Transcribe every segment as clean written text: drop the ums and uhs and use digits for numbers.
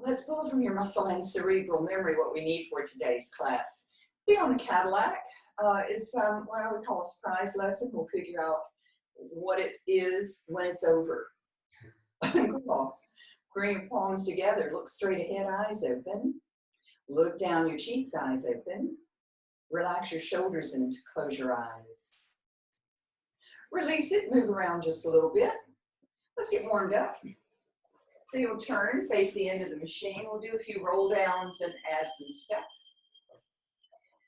Let's pull from your muscle and cerebral memory what we need for today's class. Be on the Cadillac is what I would call a surprise lesson. We'll figure out what it is when it's over. Cross. Bring your palms together. Look straight ahead, eyes open. Look down your cheeks, eyes open. Relax your shoulders and close your eyes. Release it, move around just a little bit. Let's get warmed up. So you'll turn, face the end of the machine. We'll do a few roll downs and abs and stuff.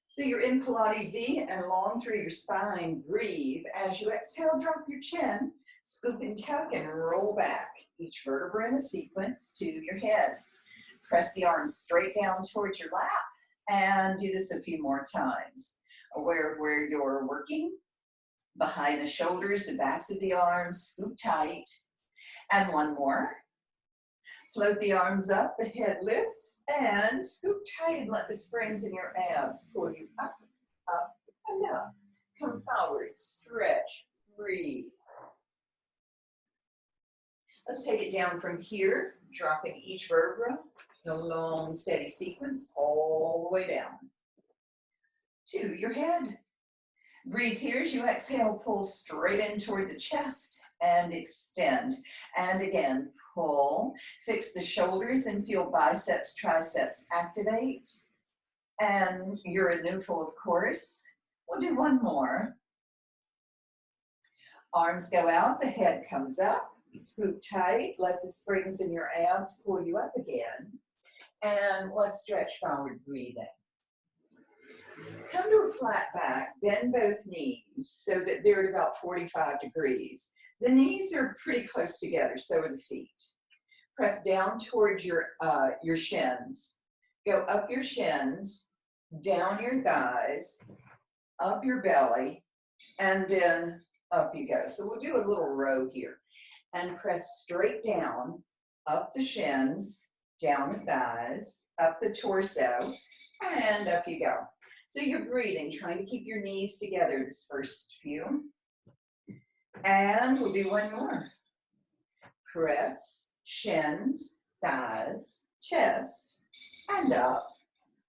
So you're in Pilates V and along through your spine. Breathe. As you exhale, drop your chin, scoop and tuck and roll back. Each vertebra in a sequence to your head. Press the arms straight down towards your lap and do this a few more times. Aware of where you're working. Behind the shoulders, the backs of the arms, scoop tight. And one more. Float the arms up, the head lifts, and scoop tight and let the springs in your abs pull you up, up, and up. Come forward, stretch, breathe. Let's take it down from here, dropping each vertebra in a long, steady sequence all the way down to your head. Breathe here as you exhale, pull straight in toward the chest and extend. And again, pull, fix the shoulders and feel biceps, triceps activate. And you're in neutral, of course. We'll do one more. Arms go out, the head comes up. Scoop tight, let the springs in your abs pull you up again. And let's stretch forward, breathing. Come to a flat back, bend both knees so that they're at about 45 degrees. The knees are pretty close together, so are the feet. Press down towards your shins. Go up your shins, down your thighs, up your belly, and then up you go. So we'll do a little row here. And press straight down, up the shins, down the thighs, up the torso, and up you go. So you're breathing, trying to keep your knees together this first few. And we'll do one more. Press, shins, thighs, chest, and up.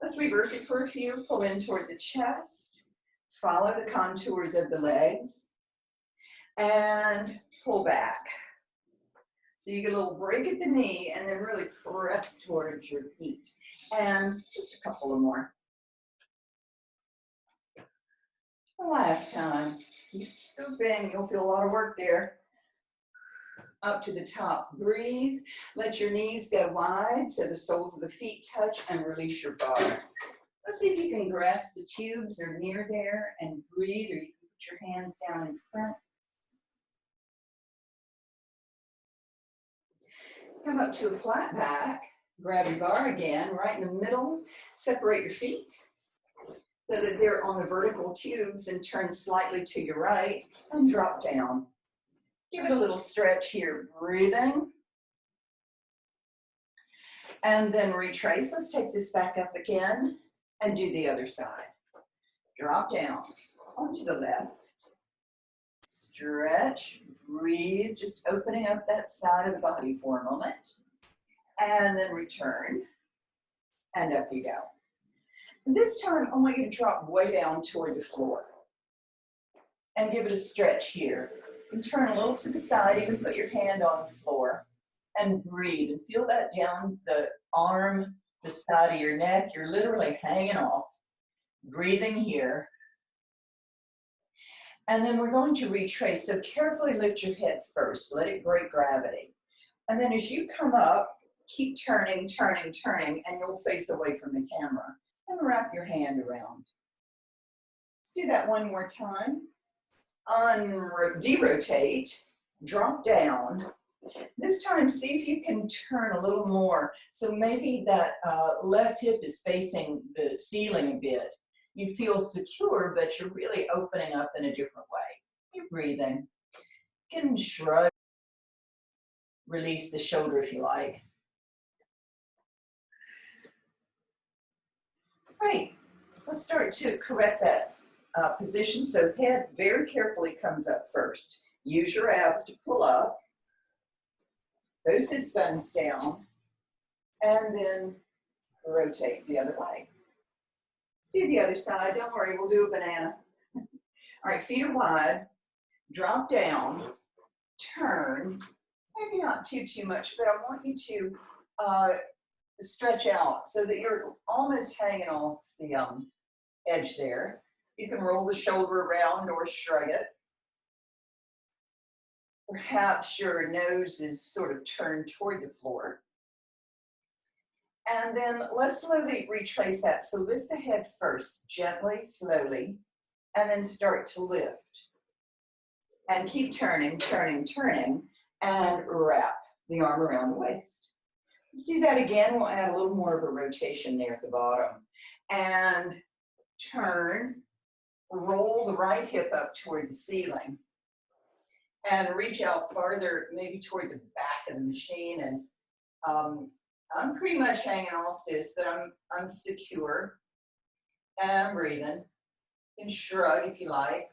Let's reverse it for a few. Pull in toward the chest. Follow the contours of the legs. And pull back. So you get a little break at the knee and then really press towards your feet. And just a couple of more. The last time. Keep scooping. You'll feel a lot of work there. Up to the top. Breathe. Let your knees go wide so the soles of the feet touch and release your bar. Let's see if you can grasp the tubes or near there and breathe, or you can put your hands down in front. Come up to a flat back, grab your bar again, right in the middle, separate your feet so that they're on the vertical tubes and turn slightly to your right and drop down. Give it a little stretch here, breathing. And then retrace. Let's take this back up again and do the other side. Drop down onto the left. Stretch, breathe, just opening up that side of the body for a moment. And then return, and up you go. This time, I want you to drop way down toward the floor. And give it a stretch here. And turn a little to the side, even put your hand on the floor. And breathe, and feel that down the arm, the side of your neck. You're literally hanging off. Breathing here. And then we're going to retrace. So carefully lift your head first. Let it break gravity. And then as you come up, keep turning, turning, turning, and you'll face away from the camera. And wrap your hand around. Let's do that one more time. Derotate, drop down. This time, see if you can turn a little more. So maybe that left hip is facing the ceiling a bit. You feel secure, but you're really opening up in a different way. You're breathing. You can shrug. Release the shoulder if you like. Great. Let's start to correct that position. So head very carefully comes up first. Use your abs to pull up. Those sits bones down. and then rotate the other way. Let's do the other side. Don't worry, we'll do a banana. All right, feet are wide, drop down, turn, maybe not too much, but I want you to stretch out so that you're almost hanging off the edge there. You can roll the shoulder around or shrug it. Perhaps your nose is sort of turned toward the floor. And then let's slowly retrace that. So lift the head first, gently, slowly, and then start to lift. And keep turning, and wrap the arm around the waist. Let's do that again. We'll add a little more of a rotation there at the bottom. And turn, roll the right hip up toward the ceiling. And reach out farther, maybe toward the back of the machine. And I'm pretty much hanging off this, but I'm secure. And I'm breathing. And shrug if you like.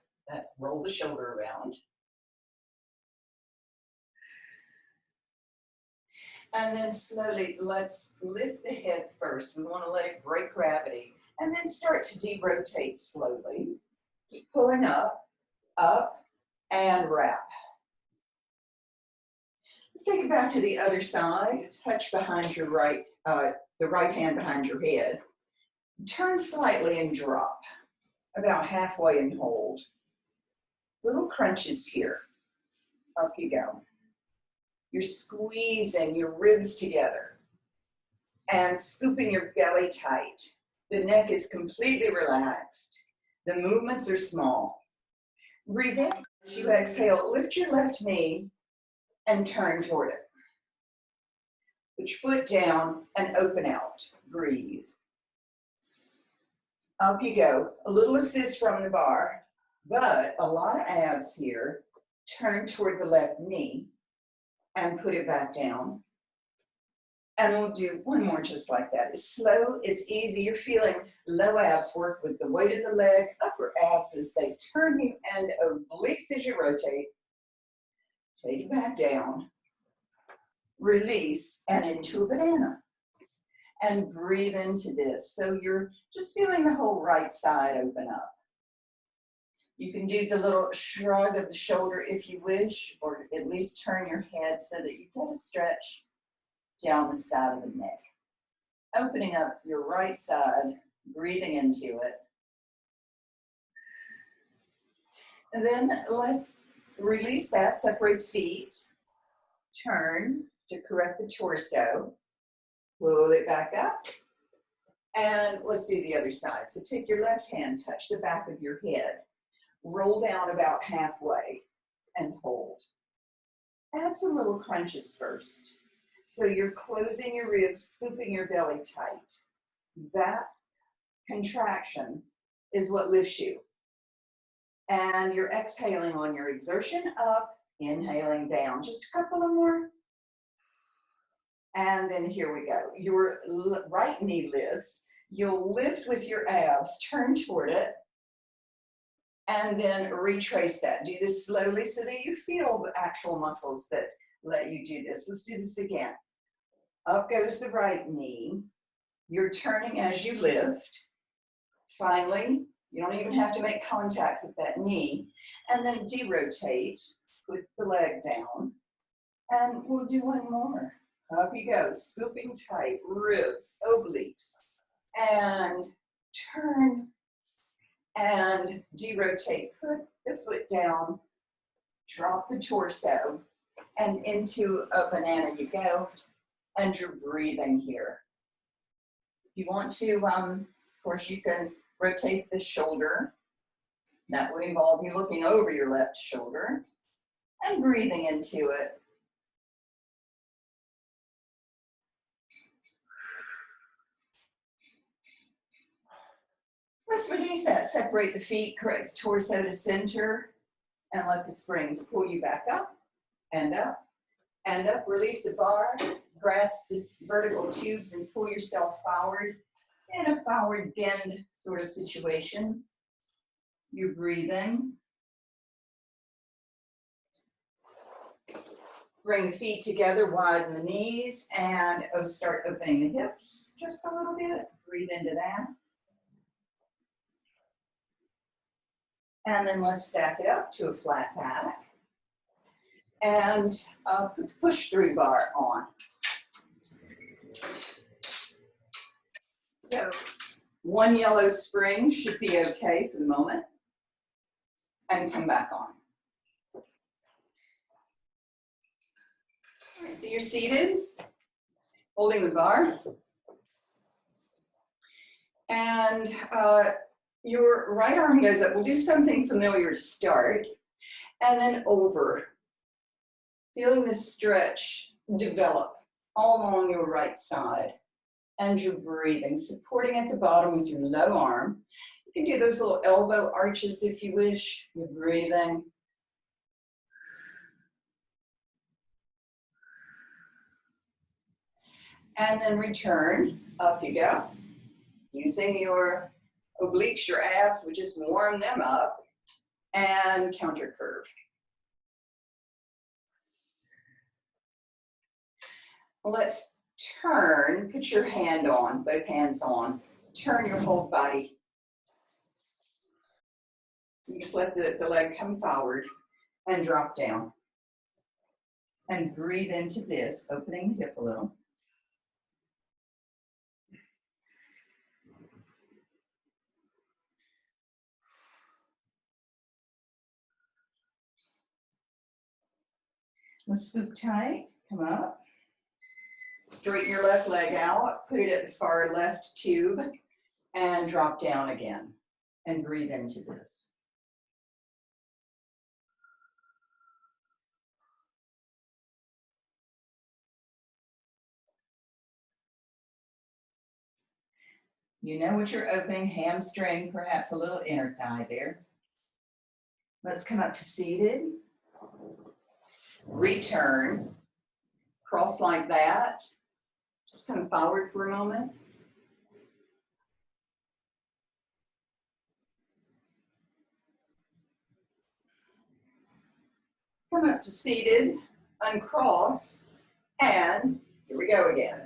Roll the shoulder around. And then slowly, let's lift the head first. We want to let it break gravity. And then start to de-rotate slowly. Keep pulling up, and wrap. Let's take it back to the other side. Touch behind your the right hand behind your head. Turn slightly and drop. About halfway and hold. Little crunches here. Up you go. You're squeezing your ribs together and scooping your belly tight. The neck is completely relaxed. The movements are small. Breathe in. As you exhale, lift your left knee and turn toward it. Put your foot down and open out. Breathe. Up you go. A little assist from the bar, but a lot of abs here. Turn toward the left knee and put it back down. And we'll do one more just like that. It's slow, it's easy. You're feeling low abs work with the weight of the leg, upper abs as they turn you, and obliques as you rotate. Take it back down. Release and into a banana. And breathe into this. So you're just feeling the whole right side open up. You can do the little shrug of the shoulder if you wish, or at least turn your head so that you get a stretch down the side of the neck. Opening up your right side, breathing into it. And then let's release that, separate feet, turn to correct the torso, pull it back up, and let's do the other side. So take your left hand, touch the back of your head, roll down about halfway, and hold. Add some little crunches first. So you're closing your ribs, scooping your belly tight. That contraction is what lifts you. And you're exhaling on your exertion up, inhaling down. Just a couple of more. And then here we go. Your right knee lifts. You'll lift with your abs, turn toward it, and then retrace that. Do this slowly so that you feel the actual muscles that let you do this. Let's do this again. Up goes the right knee. You're turning as you lift. Finally, you don't even have to make contact with that knee. And then de-rotate, put the leg down. And we'll do one more. Up you go, scooping tight, ribs, obliques. And turn and de-rotate. Put the foot down, drop the torso, and into a banana you go. And you're breathing here. If you want to, of course, you can rotate the shoulder. That would involve you looking over your left shoulder and breathing into it. Let's release that. Separate the feet, correct the torso to center, and let the springs pull you back up and up and up. Release the bar, grasp the vertical tubes and pull yourself forward in a forward bend sort of situation. You're breathing. Bring the feet together, widen the knees, and start opening the hips just a little bit. Breathe into that. And then let's stack it up to a flat back. And put the push through bar on. So one yellow spring should be okay for the moment. And come back on. All right, so you're seated, holding the bar. And your right arm goes up. We'll do something familiar to start. And then over. Feeling the stretch develop all along your right side. And you're breathing, supporting at the bottom with your low arm. You can do those little elbow arches if you wish. You're breathing. And then return, up you go. Using your obliques, your abs, we just warm them up. And counter curve. Let's turn, put your hand on, both hands on. Turn your whole body. You just let the leg come forward and drop down. And breathe into this, opening the hip a little. Let's scoop tight, come up. Straighten your left leg out, put it at the far left tube, and drop down again. And breathe into this. You know what you're opening, hamstring, perhaps a little inner thigh there. Let's come up to seated. Return. Cross like that. Just come forward for a moment. Come up to seated, uncross, and here we go again.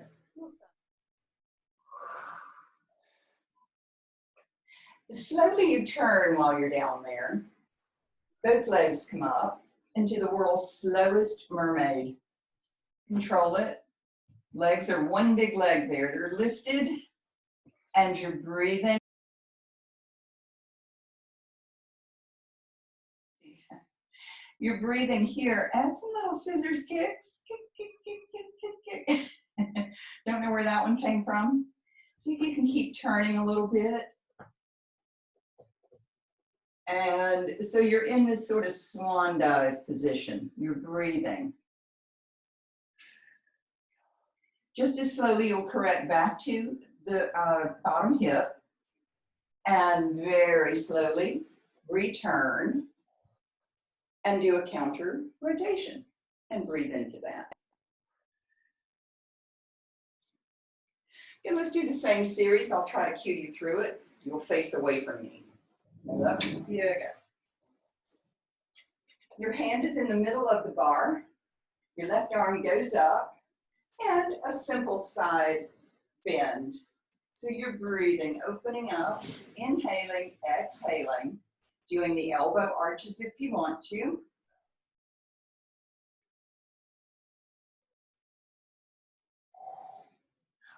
Slowly you turn while you're down there. Both legs come up into the world's slowest mermaid. Control it. Legs are one big leg there. They're lifted and you're breathing. You're breathing here. Add some little scissors kicks. Kick, kick, kick, kick, kick, kick. Don't know where that one came from. See if you can keep turning a little bit. And so you're in this sort of swan dive position. You're breathing. Just as slowly you'll correct back to the bottom hip. And very slowly return. And do a counter rotation. And breathe into that. Okay, let's do the same series. I'll try to cue you through it. You'll face away from me. Up, here you go. Your hand is in the middle of the bar. Your left arm goes up and a simple side bend. So you're breathing, opening up, inhaling, exhaling, doing the elbow arches if you want to.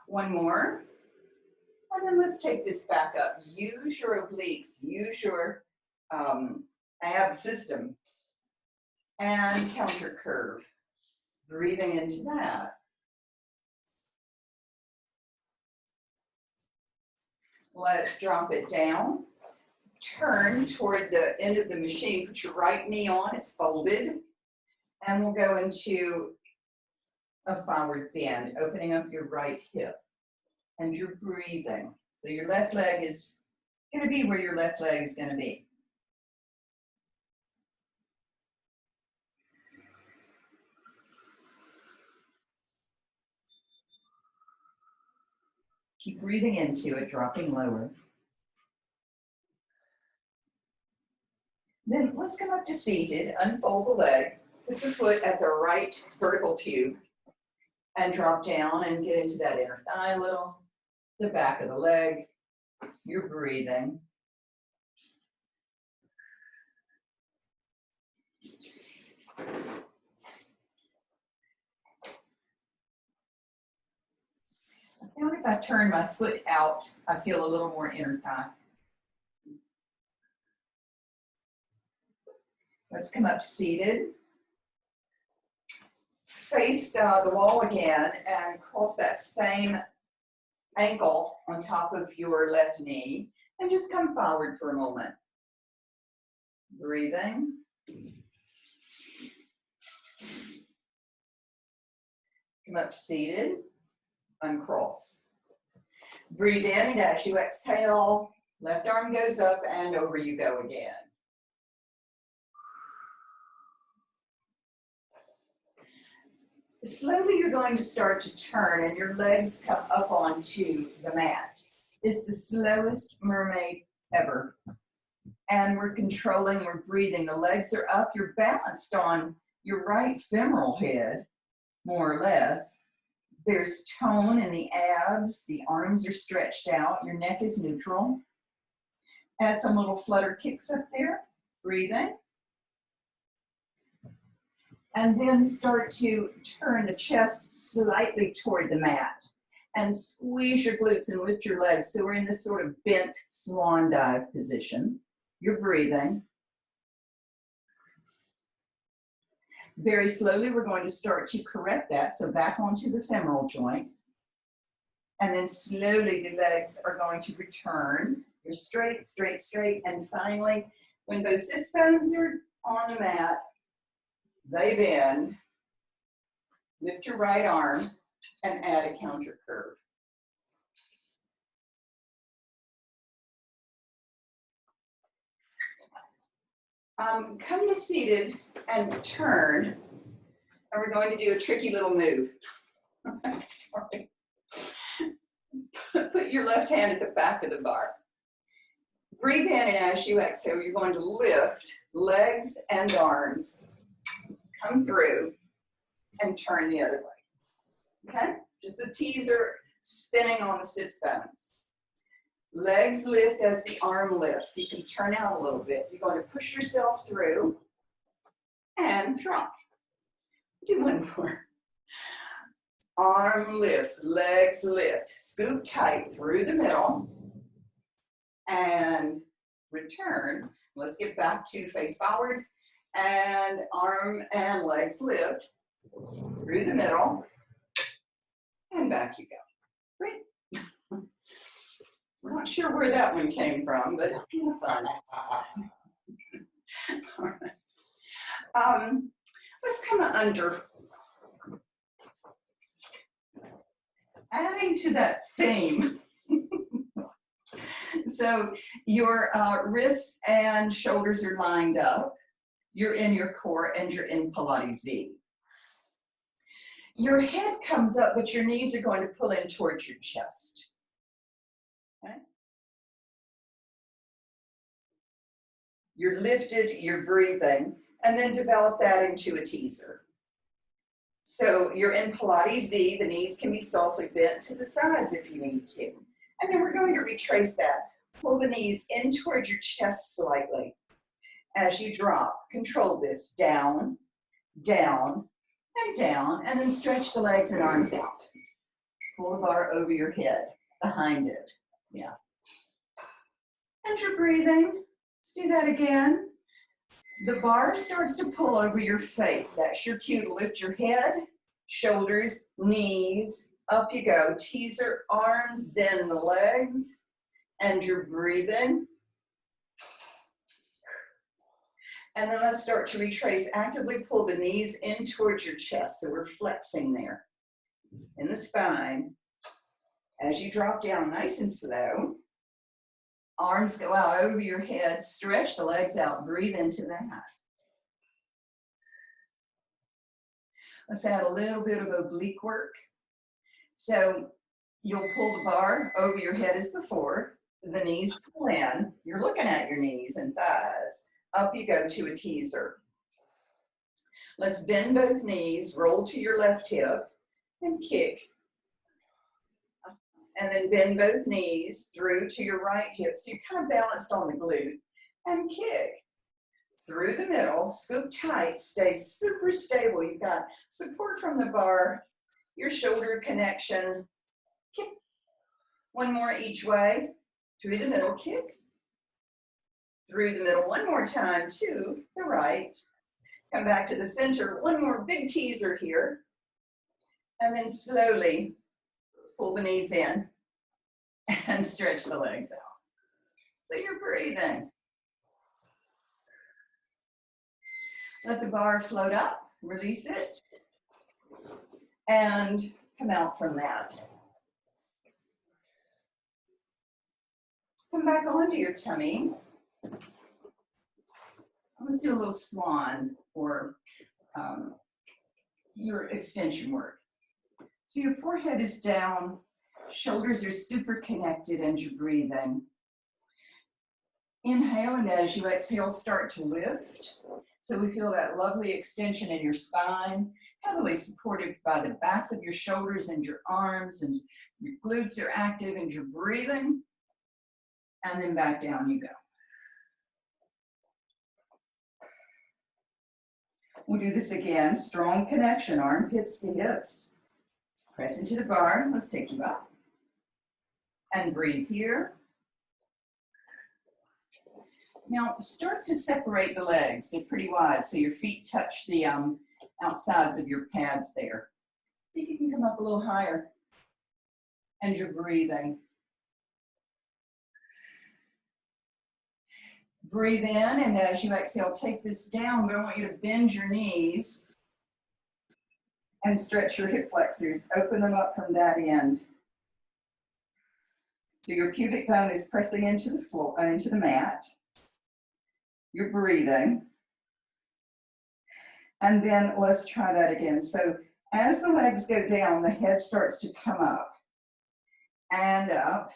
One more. And then let's take this back up. Use your obliques, use your ab system, and counter curve. Breathing into that. Let's drop it down. Turn toward the end of the machine. Put your right knee on, it's folded. And we'll go into a forward bend, opening up your right hip. And you're breathing. So your left leg is going to be where your left leg is going to be. Keep breathing into it, dropping lower. Then let's come up to seated, unfold the leg, Put the foot at the right vertical tube and drop down and get into that inner thigh a little, the back of the leg. You're breathing. Now if I turn my foot out, I feel a little more inner thigh. Let's come up to seated. Face the wall again and cross that same ankle on top of your left knee and just come forward for a moment. Breathing. Come up to seated, uncross. Breathe in, and as you exhale, left arm goes up and over you go again. Slowly you're going to start to turn and your legs come up onto the mat. It's the slowest mermaid ever. And we're controlling, we're breathing. The legs are up, you're balanced on your right femoral head, more or less. There's tone in the abs, the arms are stretched out, your neck is neutral. Add some little flutter kicks up there, breathing. And then start to turn the chest slightly toward the mat and squeeze your glutes and lift your legs. So we're in this sort of bent swan dive position. You're breathing. Very slowly, we're going to start to correct that. So back onto the femoral joint. And then slowly the legs are going to return. You're straight, straight, straight. And finally, when both sits bones are on the mat, they bend, lift your right arm, and add a counter curve. Come to seated and turn, and we're going to do a tricky little move. Sorry. Put your left hand at the back of the bar. Breathe in, and as you exhale, you're going to lift legs and arms. Come through and turn the other way. Okay? Just a teaser spinning on the sits bones. Legs lift as the arm lifts. You can turn out a little bit. You're going to push yourself through and drop. Do one more. Arm lifts, legs lift. Scoop tight through the middle and return. Let's get back to face forward. And arm and legs lift through the middle, and back you go. Great. We're not sure where that one came from, but it's kind of fun. All right. Let's come under. Adding to that theme. So your wrists and shoulders are lined up. You're in your core and you're in Pilates V. Your head comes up, but your knees are going to pull in towards your chest. Okay? You're lifted, you're breathing, and then develop that into a teaser. So you're in Pilates V, the knees can be softly bent to the sides if you need to. And then we're going to retrace that. Pull the knees in towards your chest slightly. As you drop, control this, down, down, and down, and then stretch the legs and arms out. Pull the bar over your head, behind it, yeah. And you're breathing, let's do that again. The bar starts to pull over your face. That's your cue to lift your head, shoulders, knees, up you go. Teaser, arms, then the legs, and you're breathing. And then let's start to retrace. Actively pull the knees in towards your chest. So we're flexing there in the spine. As you drop down nice and slow, arms go out over your head. Stretch the legs out. Breathe into that. Let's add a little bit of oblique work. So you'll pull the bar over your head as before. The knees pull in. You're looking at your knees and thighs. Up you go to a teaser. Let's bend both knees, roll to your left hip, and kick. And then bend both knees through to your right hip. So you're kind of balanced on the glute. And kick. Through the middle, scoop tight, stay super stable. You've got support from the bar, your shoulder connection. Kick. One more each way. Through the middle, kick. Through the middle, one more time to the right. Come back to the center. One more big teaser here. And then slowly pull the knees in and stretch the legs out. So you're breathing. Let the bar float up, release it, and come out from that. Come back onto your tummy. Let's do a little swan or your extension work. So your forehead is down, shoulders are super connected, and you're breathing. Inhale, and as you exhale, start to lift. So we feel that lovely extension in your spine, heavily supported by the backs of your shoulders and your arms, and your glutes are active, and you're breathing. And then back down you go. We'll do this again. Strong connection, armpits to hips. Press into the bar. Let's take you up. And breathe here. Now start to separate the legs. They're pretty wide, so your feet touch the outsides of your pads there. See if you can come up a little higher. And you're breathing. Breathe in, and as you exhale, take this down, but I want you to bend your knees and stretch your hip flexors. Open them up from that end. So your pubic bone is pressing into the floor, into the mat. You're breathing. And then let's try that again. So as the legs go down, the head starts to come up. And up.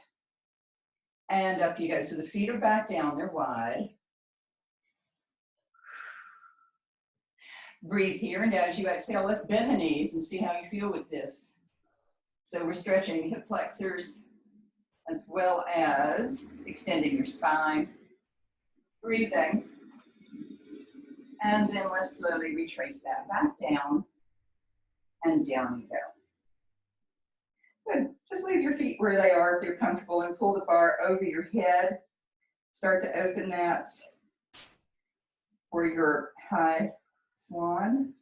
And up you go. So the feet are back down, they're wide. Breathe here, and as you exhale, let's bend the knees and see how you feel with this. So we're stretching hip flexors as well as extending your spine. Breathing. And then let's slowly retrace that back down, and down you go. Good. Just leave your feet where they are if you're comfortable, and pull the bar over your head. Start to open that for your high swan.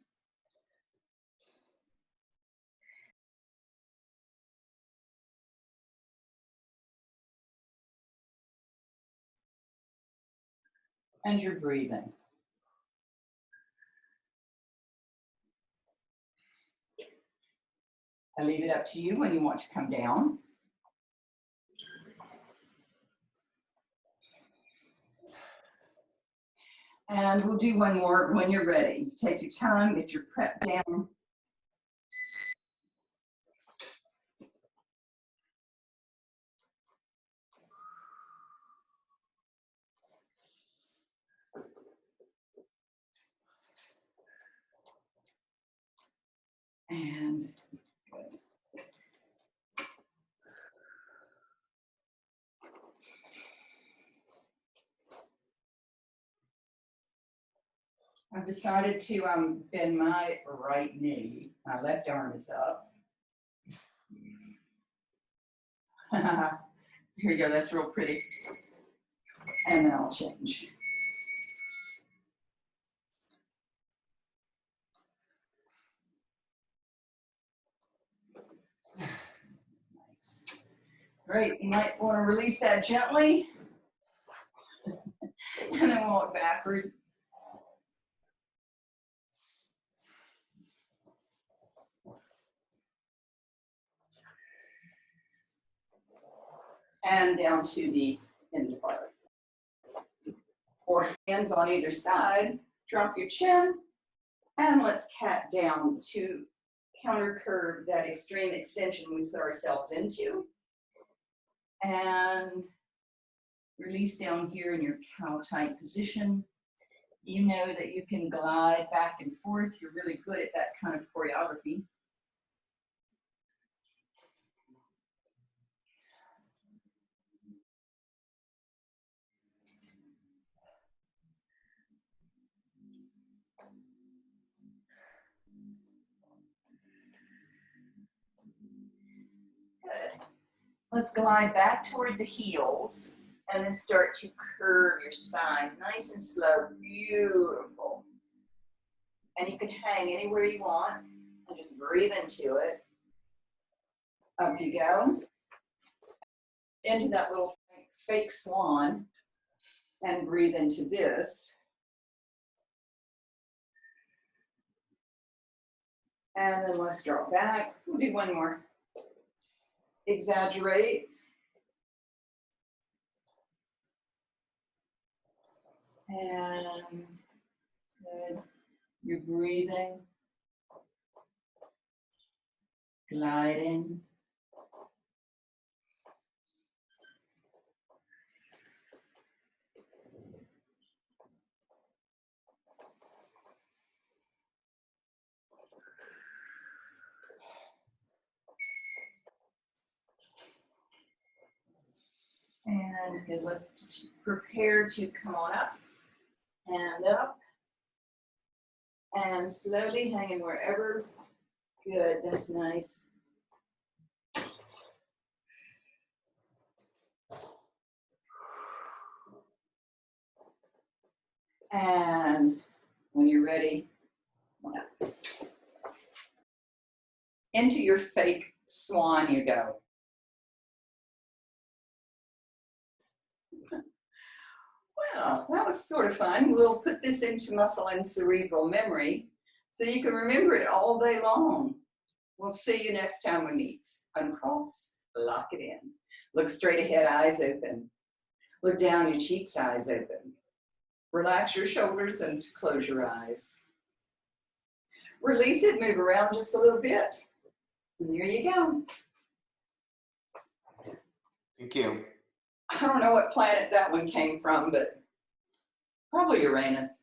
And you're breathing. I leave it up to you when you want to come down. And we'll do one more when you're ready. Take your time, get your prep down. And good. I've decided to bend my right knee. My left arm is up. Here you go, that's real pretty. And then I'll change. Nice. Great, you might want to release that gently. And then walk backward. And down to the end part. Or hands on either side, drop your chin, and let's cat down to counter curve that extreme extension we put ourselves into. And release down here in your cow tight position. You know that you can glide back and forth. You're really good at that kind of choreography. Good. Let's glide back toward the heels and then start to curve your spine. Nice and slow. Beautiful. And you can hang anywhere you want and just breathe into it. Up you go. Into that little fake swan and breathe into this. And then let's drop back. We'll do one more. Exaggerate. And good. You're breathing. Gliding. And good, let's prepare to come on up and up. And slowly hanging wherever. Good, that's nice. And when you're ready, come on up. Into your fake swan you go. Well, that was sort of fun. We'll put this into muscle and cerebral memory so you can remember it all day long. We'll see you next time we meet. Uncross, lock it in. Look straight ahead, eyes open. Look down, your cheeks, eyes open. Relax your shoulders and close your eyes. Release it, move around just a little bit. And there you go. Thank you. I don't know what planet that one came from, but probably Uranus.